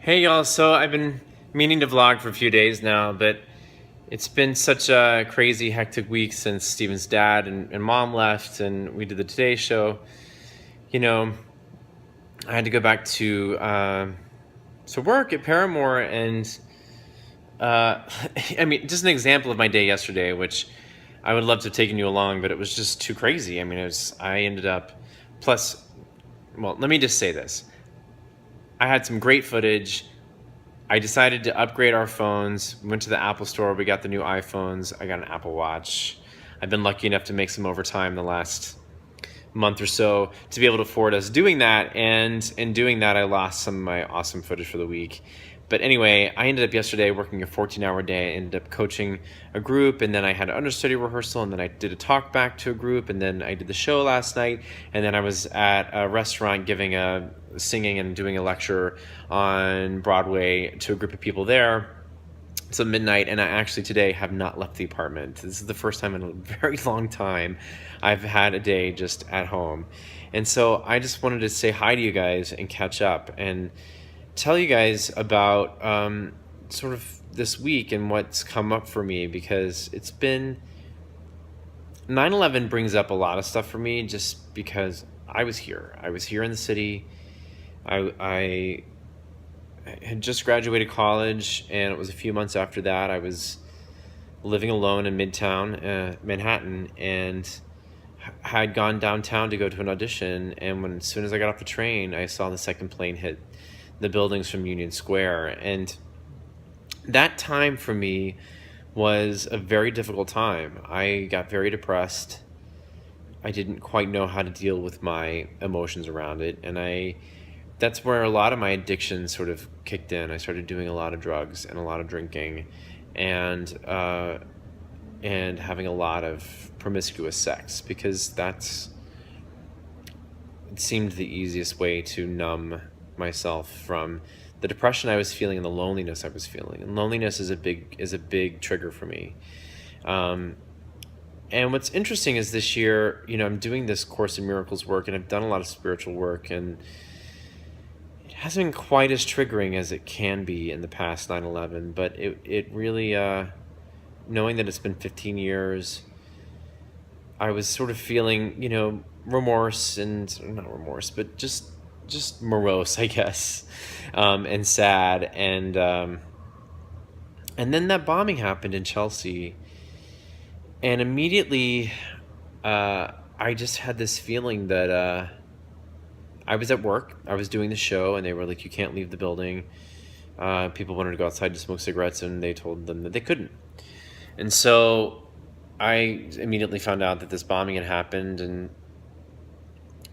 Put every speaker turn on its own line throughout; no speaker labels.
Hey y'all, so I've been meaning to vlog for a few days now, but it's been such a crazy, hectic week since Steven's dad and mom left and we did the Today Show. You know, I had to go back to work at Paramore and I mean, just an example of my day yesterday, which I would love to have taken you along, but it was just too crazy. I mean, I ended up, plus, well, let me just say this. I had some great footage. I decided to upgrade our phones. We went to the Apple store. We got the new iPhones. I got an Apple Watch. I've been lucky enough to make some overtime the last month or so to be able to afford us doing that. And in doing that, I lost some of my awesome footage for the week. But anyway, I ended up yesterday working a 14-hour day. I ended up coaching a group, and then I had an understudy rehearsal, and then I did a talk back to a group, and then I did the show last night, and then I was at a restaurant singing and doing a lecture on Broadway to a group of people there. It's midnight, and I actually today have not left the apartment. This is the first time in a very long time I've had a day just at home. And so I just wanted to say hi to you guys and catch up and tell you guys about sort of this week and what's come up for me, because it's been 9/11 brings up a lot of stuff for me just because I was here in the city. I had just graduated college, and it was a few months after that I was living alone in Midtown Manhattan, and had gone downtown to go to an audition, and as soon as I got off the train, I saw the second plane hit the buildings from Union Square. And that time for me was a very difficult time. I got very depressed. I didn't quite know how to deal with my emotions around it. And that's where a lot of my addiction sort of kicked in. I started doing a lot of drugs and a lot of drinking and having a lot of promiscuous sex, because it seemed the easiest way to numb myself from the depression I was feeling and the loneliness I was feeling. And loneliness is a big trigger for me. And what's interesting is this year, I'm doing this Course in Miracles work, and I've done a lot of spiritual work, and it hasn't been quite as triggering as it can be in the past 9/11, but it really, knowing that it's been 15 years, I was sort of feeling, remorse, and not remorse, but just morose, I guess, and sad. And then that bombing happened in Chelsea, and immediately I just had this feeling that I was at work, I was doing the show, and they were like, you can't leave the building. People wanted to go outside to smoke cigarettes, and they told them that they couldn't. And so I immediately found out that this bombing had happened, and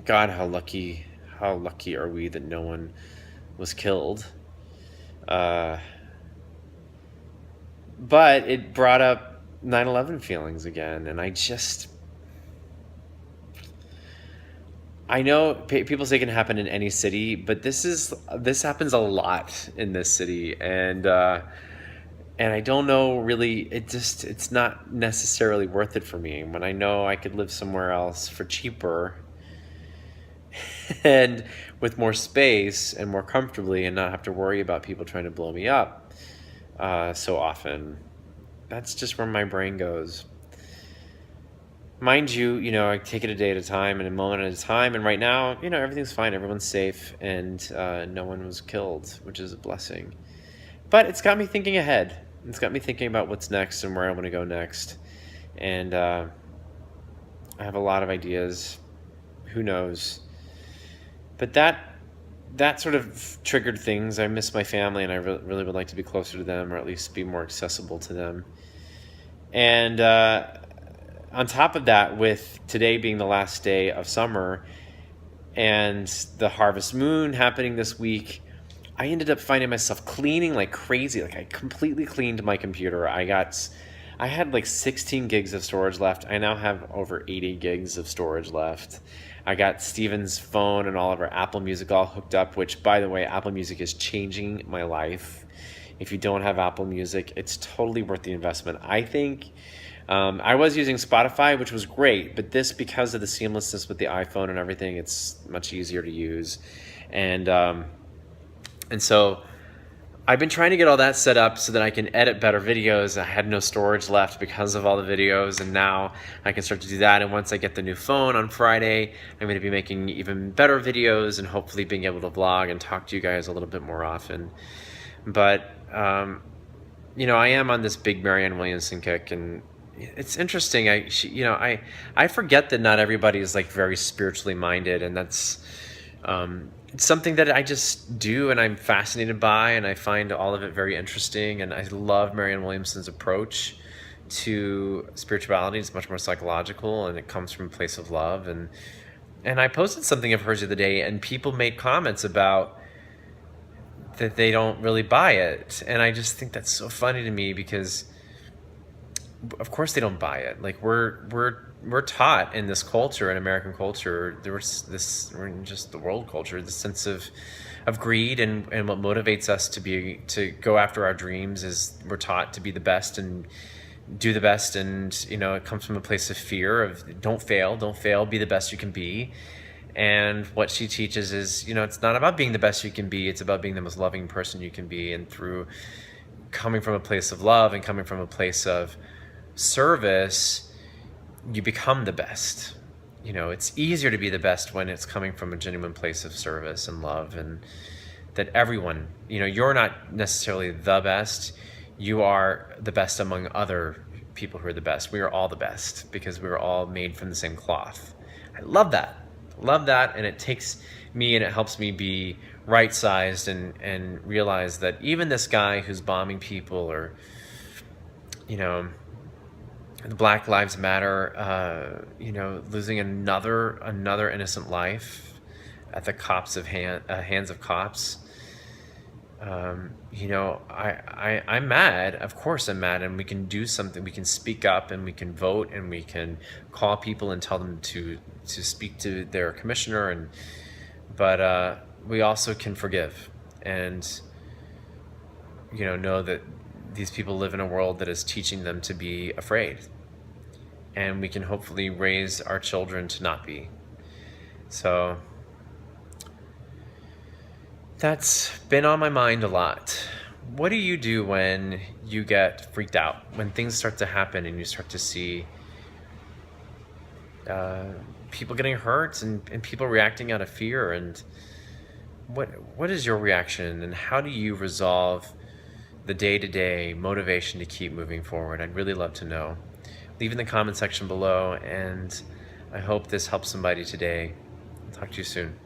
God, how lucky are we that no one was killed. But it brought up 9/11 feelings again, and I know people say it can happen in any city, but this happens a lot in this city, and I don't know, really, it's not necessarily worth it for me when I know I could live somewhere else for cheaper and with more space and more comfortably, and not have to worry about people trying to blow me up so often. That's just where my brain goes. Mind you, I take it a day at a time and a moment at a time, and right now, everything's fine, everyone's safe, and no one was killed, which is a blessing. But it's got me thinking ahead. It's got me thinking about what's next and where I want to go next. And I have a lot of ideas. Who knows? But that sort of triggered things. I miss my family, and I really would like to be closer to them, or at least be more accessible to them. And on top of that, with today being the last day of summer and the harvest moon happening this week, I ended up finding myself cleaning like crazy. Like, I completely cleaned my computer. I had like 16 gigs of storage left. I now have over 80 gigs of storage left. I got Steven's phone and all of our Apple Music all hooked up, which, by the way, Apple Music is changing my life. If you don't have Apple Music, it's totally worth the investment, I think. I was using Spotify, which was great, but this, because of the seamlessness with the iPhone and everything, it's much easier to use. And so I've been trying to get all that set up so that I can edit better videos. I had no storage left because of all the videos, and now I can start to do that. And once I get the new phone on Friday, I'm going to be making even better videos and hopefully being able to vlog and talk to you guys a little bit more often. But, you know, I am on this big Marianne Williamson kick, and it's interesting. I forget that not everybody is like very spiritually minded, and that's it's something that I just do and I'm fascinated by, and I find all of it very interesting. And I love Marianne Williamson's approach to spirituality. It's much more psychological, and it comes from a place of love. And I posted something of hers the other day, and people made comments about that they don't really buy it. And I just think that's so funny to me, because of course they don't buy it. Like we're taught in this culture, in American culture, we're in just the world culture, the sense of greed, and what motivates us to go after our dreams is we're taught to be the best and do the best. And, you know, it comes from a place of fear of don't fail, be the best you can be. And what she teaches is, you know, it's not about being the best you can be, it's about being the most loving person you can be. And through coming from a place of love and coming from a place of service, you become the best. You know, it's easier to be the best when it's coming from a genuine place of service and love, and that everyone, you know, you're not necessarily the best, you are the best among other people who are the best. We are all the best because we were all made from the same cloth. I love that. And it takes me and it helps me be right-sized and realize that even this guy who's bombing people, or, you know, the Black Lives Matter, you know, losing another innocent life at the hands of cops. You know, I'm mad. Of course I'm mad, and we can do something. We can speak up, and we can vote, and we can call people and tell them to speak to their commissioner. But we also can forgive, and, you know that these people live in a world that is teaching them to be afraid, and we can hopefully raise our children to not be. So that's been on my mind a lot. What do you do when you get freaked out, when things start to happen and you start to see people getting hurt and people reacting out of fear? And what is your reaction, and how do you resolve the day-to-day motivation to keep moving forward? I'd really love to know. Leave in the comment section below, and I hope this helps somebody today. Talk to you soon.